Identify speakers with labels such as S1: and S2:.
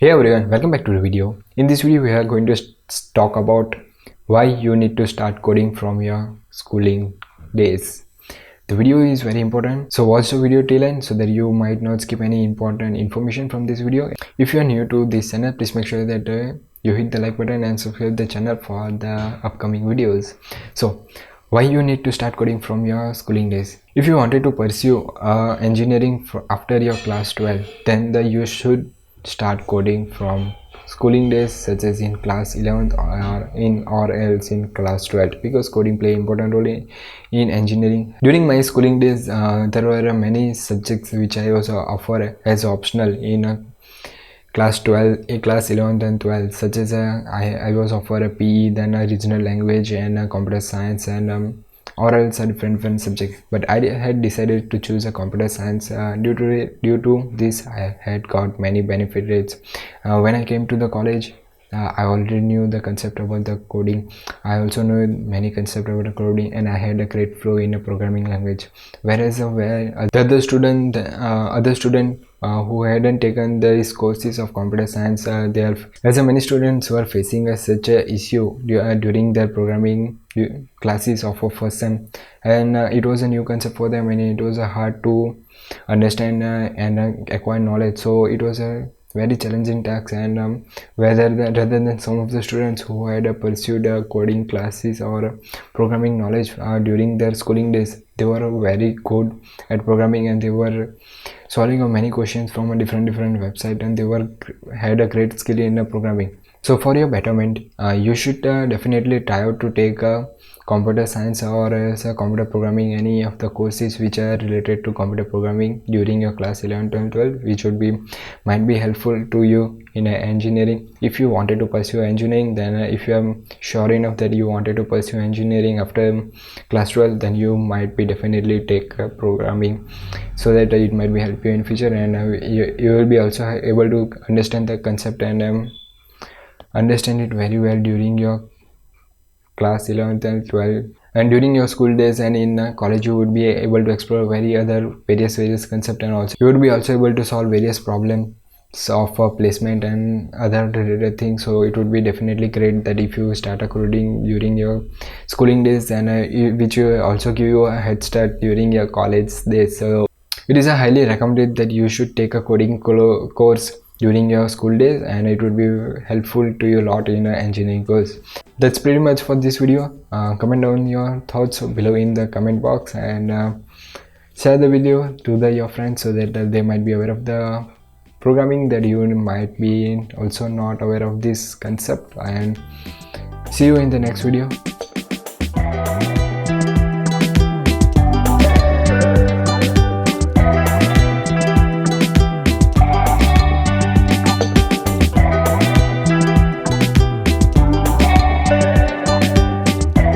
S1: Hey everyone, welcome back to the video. In this video we are going to talk about why you need to start coding from your schooling days. The video is very important, so watch the video till end so that you might not skip any important information from this video. If you are new to this channel, please make sure that you hit the like button and subscribe the channel for the upcoming videos. So why you need to start coding from your schooling days. If you wanted to pursue engineering after your class 12, then you should start coding from schooling days, such as in class 11th or else in class 12th, because coding play important role in engineering. During my schooling days, there were many subjects which I was offered as optional in class 12, class 11th and 12th, such as I was offered a PE, then a regional language and a computer science, and or else a different subject. But I had decided to choose a computer science due to this. I had got many benefits. When I came to the college, I already knew the concept about the coding. I also knew many concepts about the coding, and I had a great flow in a programming language. Whereas where the other student who hadn't taken these courses of computer science, many students were facing such a issue during their programming classes of a first sem, and it was a new concept for them, and it was hard to understand and acquire knowledge. So it was a very challenging task, and rather than some of the students who had pursued coding classes or programming knowledge during their schooling days, they were very good at programming, and they were solving many questions from a different website, and they had a great skill in programming. So for your betterment, you should definitely try out to take computer science or else computer programming, any of the courses which are related to computer programming during your class 11, 12, 12, which might be helpful to you in engineering. If you wanted to pursue engineering, then if you are sure enough that you wanted to pursue engineering after class 12, then you might be definitely take programming, so that it might be help you in future, and you will be also able to understand the concept and understand it very well during your class 11th and 12th, and during your school days. And in college you would be able to explore various concepts, and also you would be also able to solve various problems of placement and other related things. So it would be definitely great that if you start coding during your schooling days, and which will also give you a head start during your college days. So it is highly recommended that you should take a coding course during your school days, and it would be helpful to you a lot in an engineering course. That's pretty much for this video. Comment down your thoughts below in the comment box, and share the video to your friends so that they might be aware of the programming, that you might be also not aware of this concept. And see you in the next video.